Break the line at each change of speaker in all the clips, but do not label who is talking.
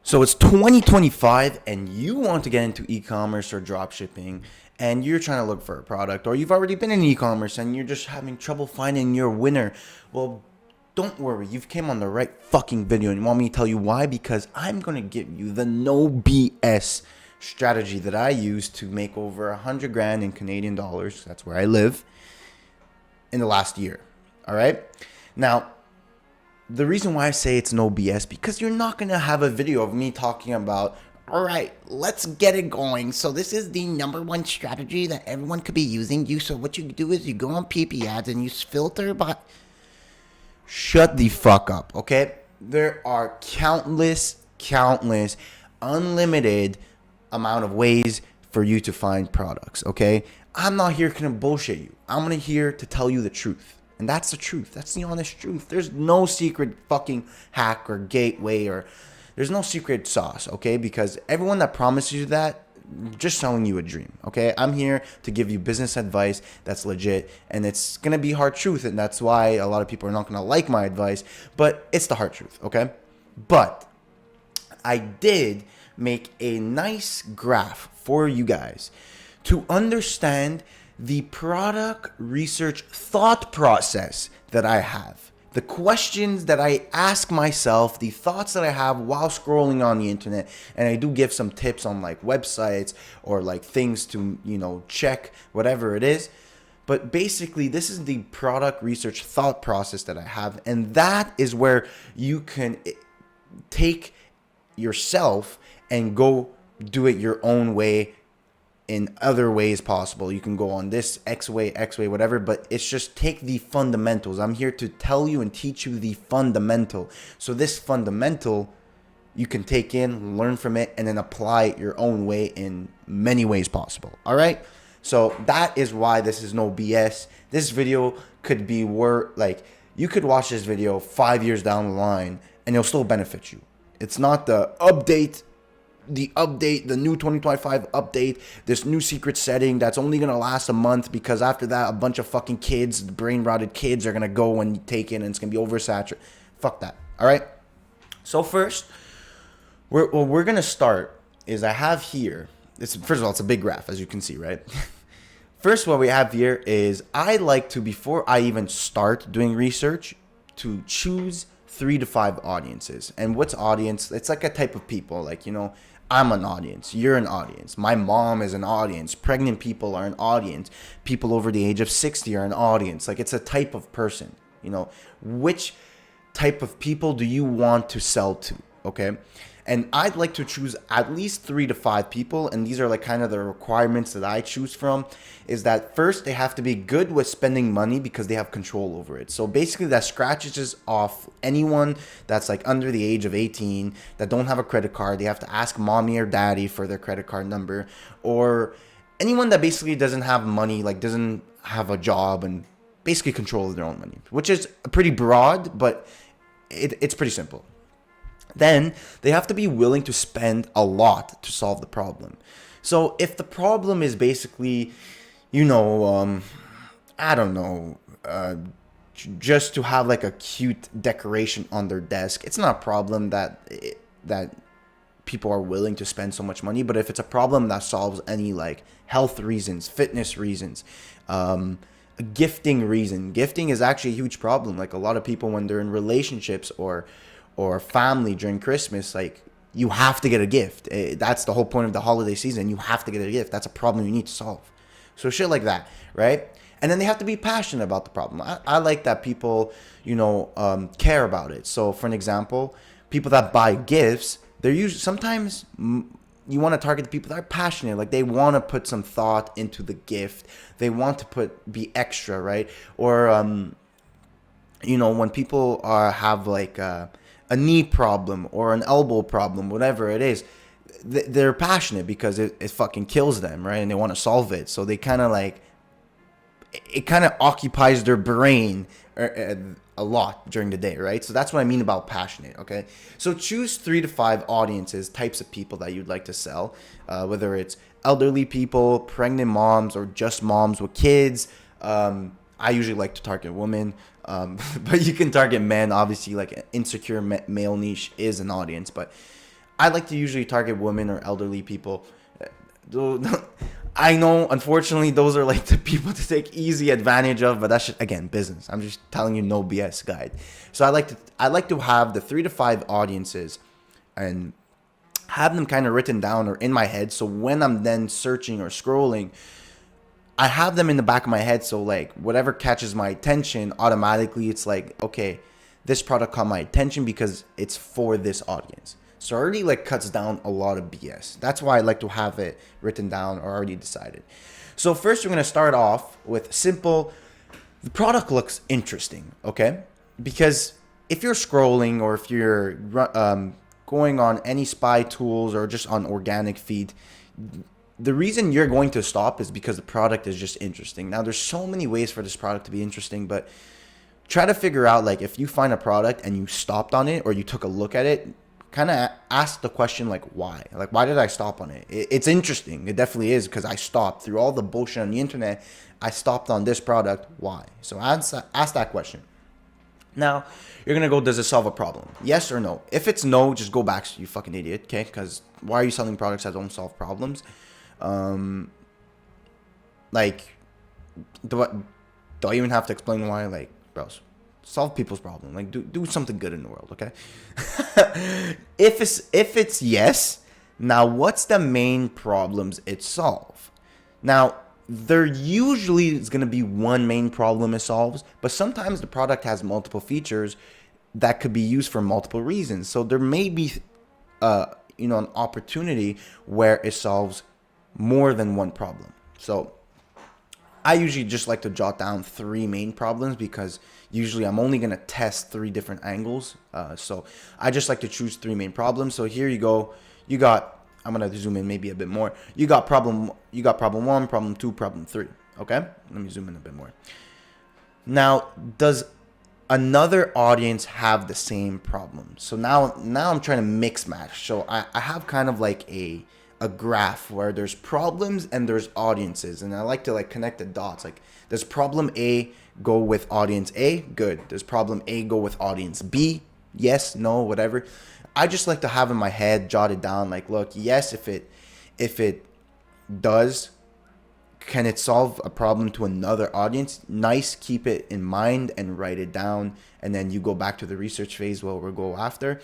So it's 2025 and you want to get into e-commerce or dropshipping and you're trying to look for a product, or you've already been in e-commerce and you're just having trouble finding your winner. Well, don't worry, you've came on the right fucking video, and you want me to tell you why? Because I'm going to give you the no BS strategy that I use to make over 100 grand in Canadian dollars. That's where I live in the last year. All right. Now, the reason why I say it's no BS, because you're not going to have a video of me talking about, all right, let's get it going. So this is the number one strategy that everyone could be using. So what you do is you go on PP ads and you filter by... Shut the fuck up, okay? There are countless, unlimited amount of ways for you to find products, okay? I'm not here to bullshit you. I'm here to tell you the truth. And that's the truth. That's the honest truth. There's no secret fucking hack or gateway, or there's no secret sauce, okay? Because everyone that promises you that, just selling you a dream, okay? I'm here to give you business advice that's legit, and it's going to be hard truth, and that's why a lot of people are not going to like my advice, but it's the hard truth, okay? But I did make a nice graph for you guys to understand the product research thought process that I have, the questions that I ask myself, the thoughts that I have while scrolling on the internet. And I do give some tips on like websites or like things to, check, whatever it is. But basically, this is the product research thought process that I have. And that is where you can take yourself and go do it your own way in other ways possible. You can go on this X way, whatever, but it's just take the fundamentals. I'm here to tell you and teach you the fundamental. So this fundamental, you can take in, learn from it, and then apply it your own way in many ways possible. All right? So that is why this is no BS. This video could be you could watch this video 5 years down the line and it'll still benefit you. It's not the new 2025 update, this new secret setting that's only going to last a month, because after that, a bunch of fucking kids, brain rotted kids, are going to go and take it and it's going to be oversaturated. Fuck that. All right. So first, what we're going to start is I have here, first of all, it's a big graph, as you can see, right? First, what we have here is I like to, before I even start doing research, to choose 3 to 5 audiences. And what's audience? It's like a type of people, like, I'm an audience. You're an audience. My mom is an audience. Pregnant people are an audience. People over the age of 60 are an audience. Like, it's a type of person. Which type of people do you want to sell to? Okay. And I'd like to choose at least 3 to 5 people. And these are like kind of the requirements that I choose from, is that first, they have to be good with spending money because they have control over it. So basically that scratches off anyone that's like under the age of 18 that don't have a credit card. They have to ask mommy or daddy for their credit card number, or anyone that basically doesn't have money, like doesn't have a job and basically control their own money, which is pretty broad, but it's pretty simple. Then they have to be willing to spend a lot to solve the problem. So if the problem is basically, just to have like a cute decoration on their desk, it's not a problem that people are willing to spend so much money. But if it's a problem that solves any like health reasons, fitness reasons, gifting is actually a huge problem. Like a lot of people, when they're in relationships or family during Christmas, like, you have to get a gift. That's the whole point of the holiday season. You have to get a gift. That's a problem you need to solve. So shit like that, right? And then they have to be passionate about the problem. I like that people, care about it. So for an example, people that buy gifts, they're usually, sometimes you want to target the people that are passionate. Like, they want to put some thought into the gift. They want to be extra, right? Or, when people have like a knee problem or an elbow problem, whatever it is, they're passionate because it fucking kills them, right? And they want to solve it. So they kind of like, it kind of occupies their brain a lot during the day, right? So that's what I mean about passionate, okay? So choose 3 to 5 audiences, types of people that you'd like to sell, whether it's elderly people, pregnant moms, or just moms with kids. I usually like to target women. But you can target men, obviously, like an insecure male niche is an audience. But I like to usually target women or elderly people. I know, unfortunately, those are like the people to take easy advantage of, but that's just, again, business. I'm just telling you, no BS guide. So I like to have the 3 to 5 audiences and have them kind of written down or in my head. So when I'm then searching or scrolling, I have them in the back of my head. So like whatever catches my attention, automatically it's like, okay, this product caught my attention because it's for this audience. So it already like cuts down a lot of BS. That's why I like to have it written down or already decided. So first we're going to start off with simple. The product looks interesting, okay? Because if you're scrolling or if you're going on any spy tools or just on organic feed, the reason you're going to stop is because the product is just interesting. Now, there's so many ways for this product to be interesting, but try to figure out, like, if you find a product and you stopped on it or you took a look at it, kind of ask the question, like, why? Like, why did I stop on it? It's interesting. It definitely is, because I stopped. Through all the bullshit on the internet, I stopped on this product. Why? So ask that question. Now, you're going to go, does it solve a problem? Yes or no? If it's no, just go back, you fucking idiot, okay? Because why are you selling products that don't solve problems? Like, do I even have to explain why? Like, bros, solve people's problem. Like, do something good in the world, okay? If it's yes, now what's the main problems it solves? Now, there usually is going to be one main problem it solves, but sometimes the product has multiple features that could be used for multiple reasons. So there may be an opportunity where it solves more than one problem. So I usually just like to jot down 3 main problems, because usually I'm only going to test 3 different angles. So I just like to choose 3 main problems. So here you go. I'm going to zoom in maybe a bit more. You got problem 1, problem 2, problem 3. Okay? Let me zoom in a bit more. Now, does another audience have the same problem? So now I'm trying to mix match. So I have kind of like a graph where there's problems and there's audiences, and I like to like connect the dots. Like, does problem A go with audience A? Good. Does problem A go with audience B? Yes, no, whatever. I just like to have in my head, jot it down, like, look, yes, if it does, can it solve a problem to another audience? Nice, keep it in mind and write it down, and then you go back to the research phase where we'll go after.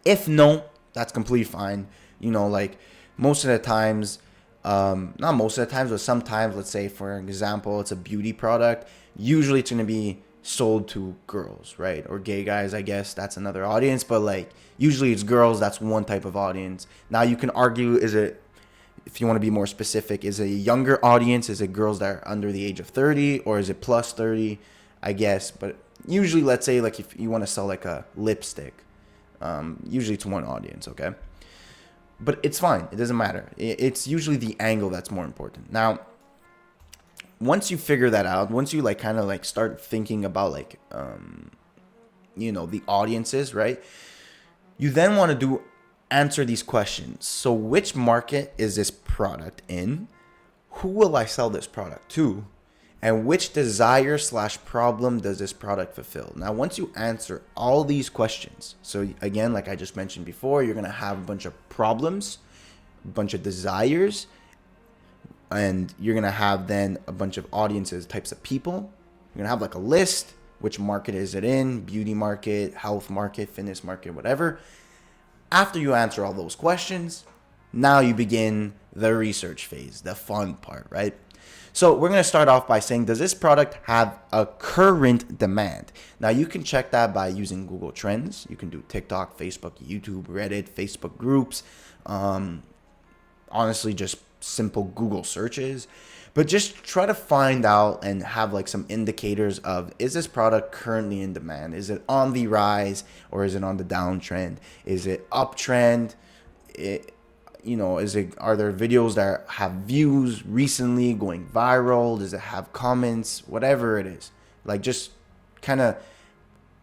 If no, that's completely fine. Like, most of the times, not most of the times, but sometimes, let's say, for example, it's a beauty product. Usually it's going to be sold to girls, right? Or gay guys, I guess. That's another audience. But, like, usually it's girls. That's one type of audience. Now, you can argue, if you want to be more specific, is it a younger audience? Is it girls that are under the age of 30? Or is it plus 30? I guess. But usually, let's say, like, if you want to sell, like, a lipstick, usually it's one audience, okay? But it's fine. It doesn't matter. It's usually the angle that's more important. Now, once you figure that out, once you like kind of like start thinking about like, the audiences, right? You then want to answer these questions. So which market is this product in? Who will I sell this product to? And which desire / problem does this product fulfill? Now, once you answer all these questions, so again, like I just mentioned before, you're going to have a bunch of problems, a bunch of desires, and you're going to have then a bunch of audiences, types of people. You're going to have like a list. Which market is it in? Beauty market, health market, fitness market, whatever. After you answer all those questions, now you begin the research phase, the fun part, right? So we're going to start off by saying, does this product have a current demand? Now, you can check that by using Google Trends. You can do TikTok, Facebook, YouTube, Reddit, Facebook groups. Honestly, just simple Google searches. But just try to find out and have like some indicators of, is this product currently in demand? Is it on the rise or is it on the downtrend? Is it uptrend? Are there videos that have views recently going viral? Does it have comments? Whatever it is. Like, just kind of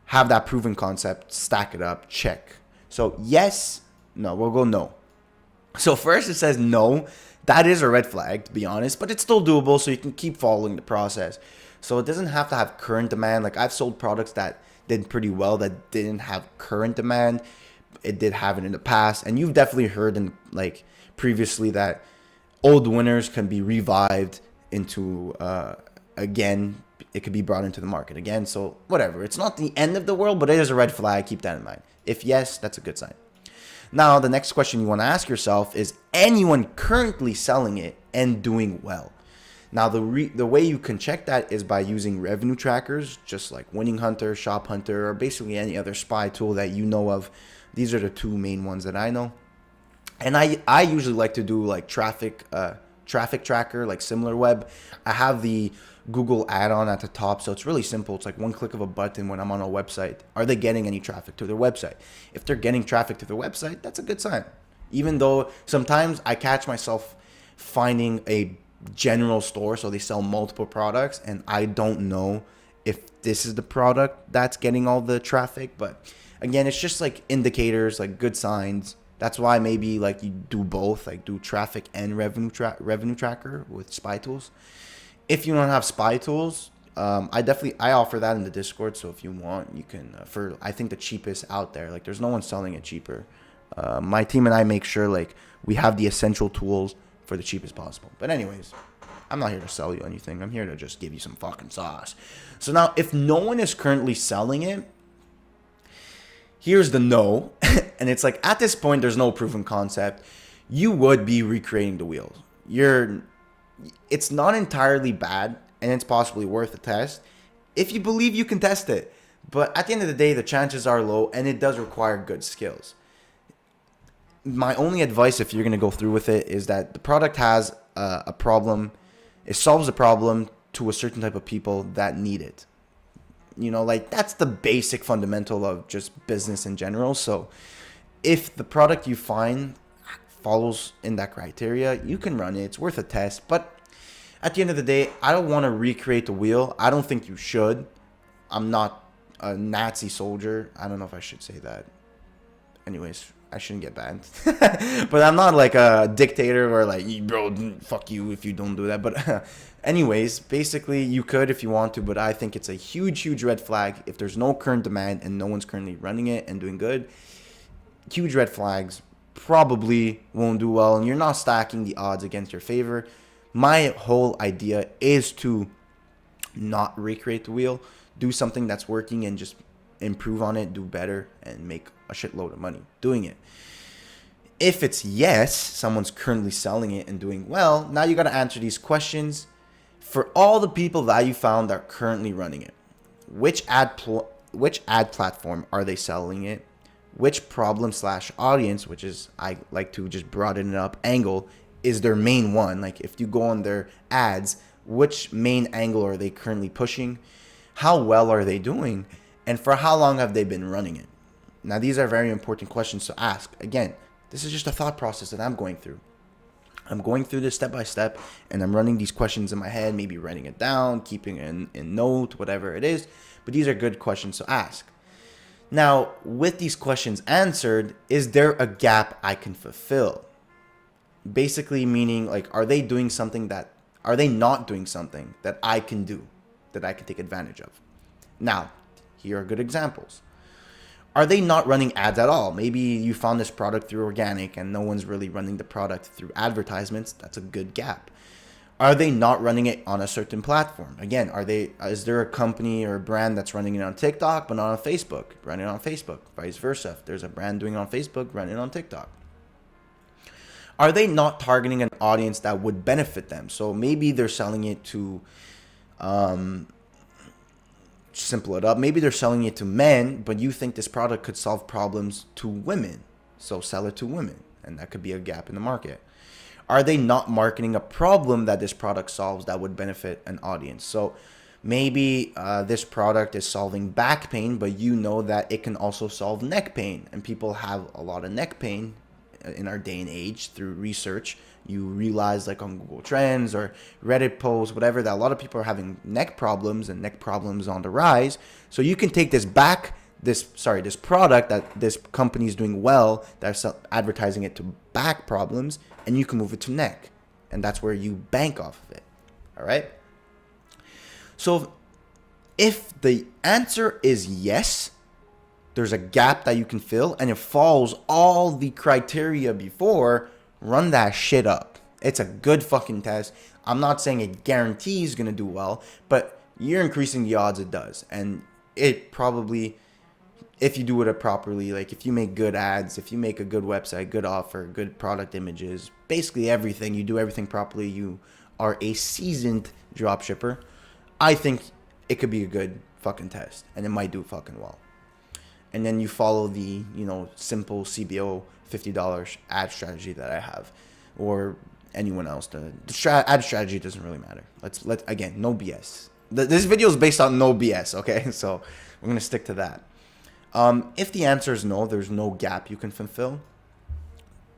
have that proven concept, stack it up, check. So yes, no, we'll go no. So first it says no. That is a red flag, to be honest, but it's still doable, so you can keep following the process. So it doesn't have to have current demand. Like, I've sold products that did pretty well that didn't have current demand, it did have it in the past. And you've definitely heard in like previously that old winners can be revived into again. It could be brought into the market again. So whatever. It's not the end of the world, but it is a red flag. Keep that in mind. If yes, that's a good sign. Now, the next question you want to ask yourself is anyone currently selling it and doing well? Now, the way you can check that is by using revenue trackers, just like Winning Hunter, Shop Hunter, or basically any other spy tool that you know of. These are the two main ones that I know. And I usually like to do like traffic tracker, like SimilarWeb. I have the Google add-on at the top, so it's really simple. It's like one click of a button when I'm on a website. Are they getting any traffic to their website? If they're getting traffic to their website, that's a good sign. Even though sometimes I catch myself finding a general store, so they sell multiple products, and I don't know if this is the product that's getting all the traffic. But again, it's just like indicators, like good signs. That's why maybe like you do both, like do traffic and revenue tracker with spy tools. If you don't have spy tools, I offer that in the Discord. So if you want, you can for I think the cheapest out there. Like there's no one selling it cheaper. My team and I make sure like we have the essential tools for the cheapest possible. But anyways, I'm not here to sell you anything. I'm here to just give you some fucking sauce. So now, if no one is currently selling it, here's the no. And it's like at this point, there's no proven concept. You would be recreating the wheels. It's not entirely bad, and it's possibly worth a test if you believe you can test it. But at the end of the day, the chances are low, and it does require good skills. My only advice, if you're going to go through with it, is that the product has a problem. It solves a problem to a certain type of people that need it. You know, like that's the basic fundamental of just business in general. So if the product you find follows in that criteria, you can run it. It's worth a test. But at the end of the day, I don't want to recreate the wheel. I don't think you should. I'm not a Nazi soldier. I don't know if I should say that. Anyways, I shouldn't get banned. But I'm not like a dictator or like, bro, fuck you if you don't do that. But anyways, basically you could if you want to, but I think it's a huge, huge red flag. If there's no current demand and no one's currently running it and doing good, huge red flags, probably won't do well, and you're not stacking the odds against your favor. My whole idea is to not recreate the wheel, do something that's working and just improve on it, do better, and make a shitload of money doing it. If it's yes, someone's currently selling it and doing well, now you got to answer these questions for all the people that you found that are currently running it. Which ad platform are they selling it? Which problem/audience, which is, I like to just broaden it up, angle, is their main one? Like if you go on their ads, which main angle are they currently pushing? How well are they doing? And for how long have they been running it? Now, these are very important questions to ask. Again, this is just a thought process that I'm going through. I'm going through this step by step, and I'm running these questions in my head, maybe writing it down, keeping it in note, whatever it is. But these are good questions to ask. Now, with these questions answered, is there a gap I can fulfill? Basically meaning, like, are they not doing something that I can do, that I can take advantage of? Now, here are good examples. Are they not running ads at all? Maybe you found this product through organic and no one's really running the product through advertisements. That's a good gap. Are they not running it on a certain platform? Again, is there a company or a brand that's running it on TikTok but not on Facebook? Run it on Facebook, vice versa. If there's a brand doing it on Facebook, run it on TikTok. Are they not targeting an audience that would benefit them? So maybe they're selling it to, simple it up, maybe they're selling it to men, but you think this product could solve problems to women. So sell it to women, and that could be a gap in the market. Are they not marketing a problem that this product solves that would benefit an audience? So maybe this product is solving back pain, but you know that it can also solve neck pain. And people have a lot of neck pain in our day and age through research. You realize like on Google Trends or Reddit posts, whatever, that a lot of people are having neck problems and neck problems on the rise. So you can take this product that this company is doing well, that's advertising it to back problems, and you can move it to neck. And that's where you bank off of it. All right. So if the answer is yes, there's a gap that you can fill and it follows all the criteria before, run that shit up. It's a good fucking test. I'm not saying it guarantees going to do well, but you're increasing the odds it does. And it probably, if you do it properly, like if you make good ads, if you make a good website, good offer, good product images, basically everything, you do everything properly, you are a seasoned dropshipper, I think it could be a good fucking test and it might do fucking well. And then you follow the, simple CBO $50 ad strategy that I have, or anyone else. The ad strategy doesn't really matter. Again, no BS. This video is based on no BS, okay? So we're going to stick to that. If the answer is no, there's no gap you can fulfill,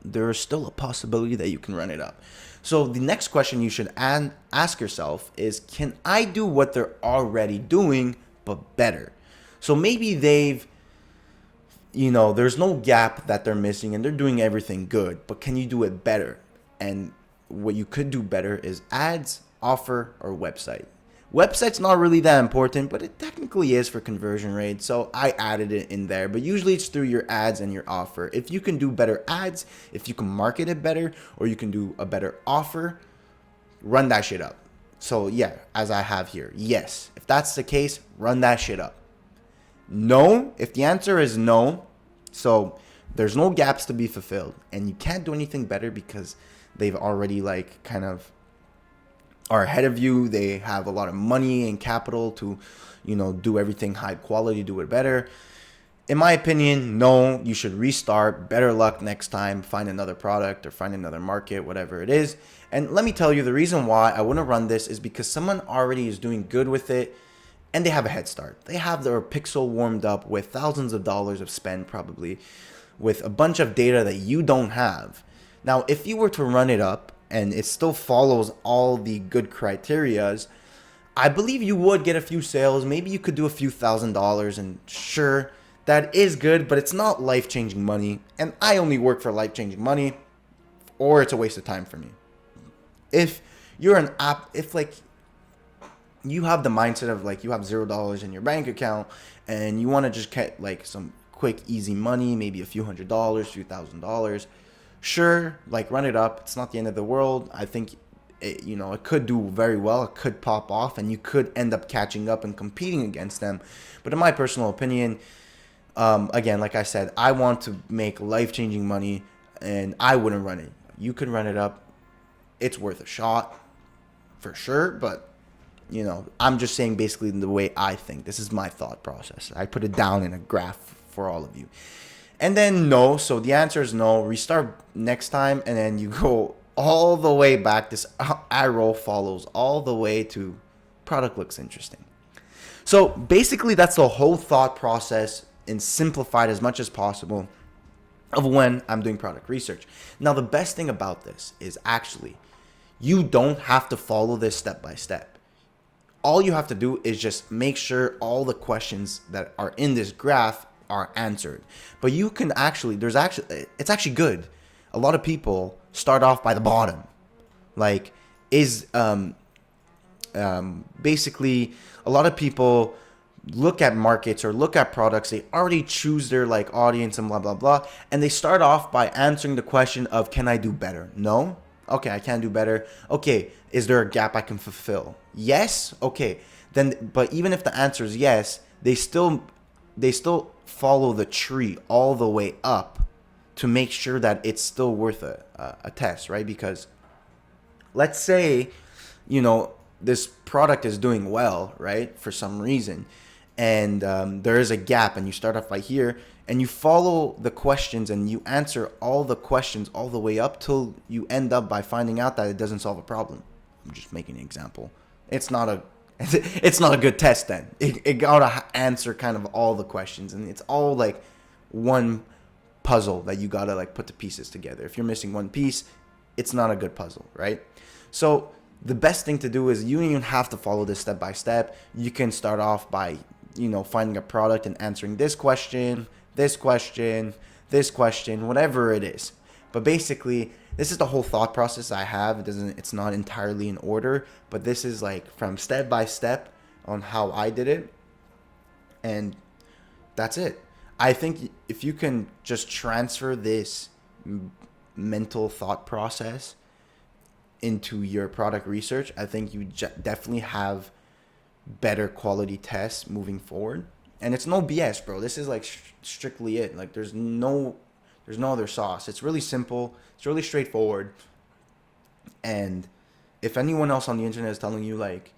there is still a possibility that you can run it up. So the next question you should ask yourself is, can I do what they're already doing, but better? So maybe there's no gap that they're missing and they're doing everything good, but can you do it better? And what you could do better is ads, offer, or website. Website's not really that important, but it technically is for conversion rate, so I added it in there. But usually it's through your ads and your offer. If you can do better ads, if you can market it better, or you can do a better offer, run that shit up. So yeah, as I have here, yes. If that's the case, run that shit up. No, if the answer is no, so there's no gaps to be fulfilled, and you can't do anything better because they've already are ahead of you. They have a lot of money and capital to, do everything high quality, do it better. In my opinion, no, you should restart. Better luck next time. Find another product or find another market, whatever it is. And let me tell you, the reason why I wouldn't run this is because someone already is doing good with it and they have a head start. They have their pixel warmed up with thousands of dollars of spend, probably with a bunch of data that you don't have. Now, if you were to run it up and it still follows all the good criterias, I believe you would get a few sales. Maybe you could do a few $1,000s, and sure, that is good, but it's not life-changing money. And I only work for life-changing money, or it's a waste of time for me. If you're an app, if you have the mindset of you have $0 in your bank account and you want to just get some quick, easy money, maybe a few $100s, few $1,000s, sure, run it up. It's not the end of the world. I think it could do very well. It could pop off and you could end up catching up and competing against them. But in my personal opinion, again, like I said, I want to make life-changing money and I wouldn't run it. You can run it up. It's worth a shot for sure. But, I'm just saying basically the way I think. This is my thought process. I put it down in a graph for all of you. And then no, so the answer is no. Restart next time, and then you go all the way back. This arrow follows all the way to product looks interesting. So basically that's the whole thought process and simplified as much as possible of when I'm doing product research. Now the best thing about this is actually you don't have to follow this step by step. All you have to do is just make sure all the questions that are in this graph are answered. But you can it's actually good. A lot of people start off by the bottom. Basically a lot of people look at markets or look at products, they already choose their audience and blah blah blah, and they start off by answering the question of, can I do better? No. Okay, I can do better. Okay, is there a gap I can fulfill? Yes. Okay, then, but even if the answer is yes, they still follow the tree all the way up to make sure that it's still worth a test, right? Because let's say, this product is doing well, right, for some reason, and there is a gap, and you start off by here, and you follow the questions, and you answer all the questions all the way up till you end up by finding out that it doesn't solve a problem. I'm just making an example. It's not a good test then. It gotta answer kind of all the questions, and it's all one puzzle that you gotta put the pieces together. If you're missing one piece, it's not a good puzzle, right? So the best thing to do is you don't even have to follow this step by step. You can start off by finding a product and answering this question, whatever it is. But basically, this is the whole thought process I have. It's not entirely in order, but this is from step by step on how I did it. And that's it. I think if you can just transfer this mental thought process into your product research, I think you definitely have better quality tests moving forward. And it's no BS, bro. This is like strictly it. Like there's no other sauce. It's really simple. It's really straightforward. And if anyone else on the internet is telling you like,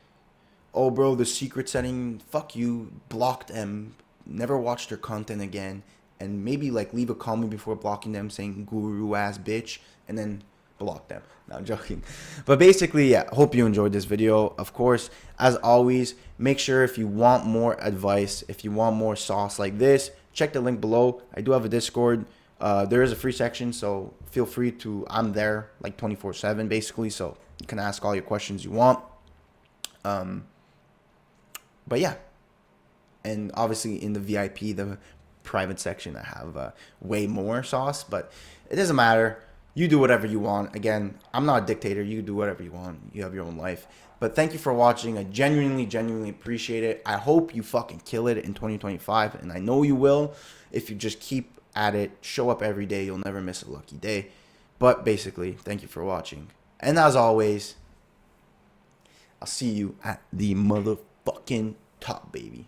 oh, bro, the secret setting, fuck you, block them, never watch their content again, and maybe like leave a comment before blocking them saying guru ass bitch, and then block them. No, I'm joking. But basically, yeah, hope you enjoyed this video. Of course, as always, make sure if you want more advice, if you want more sauce like this, check the link below. I do have a Discord. There is a free section, so feel free to, I'm there like 24/7 basically, so you can ask all your questions you want. But yeah, and obviously in the VIP, the private section, I have way more sauce, but it doesn't matter. You do whatever you want. Again, I'm not a dictator. You do whatever you want. You have your own life. But thank you for watching. I genuinely appreciate it. I hope you fucking kill it in 2025, and I know you will if you just keep at it, show up every day. You'll never miss a lucky day. But basically, thank you for watching. And as always, I'll see you at the motherfucking top, baby.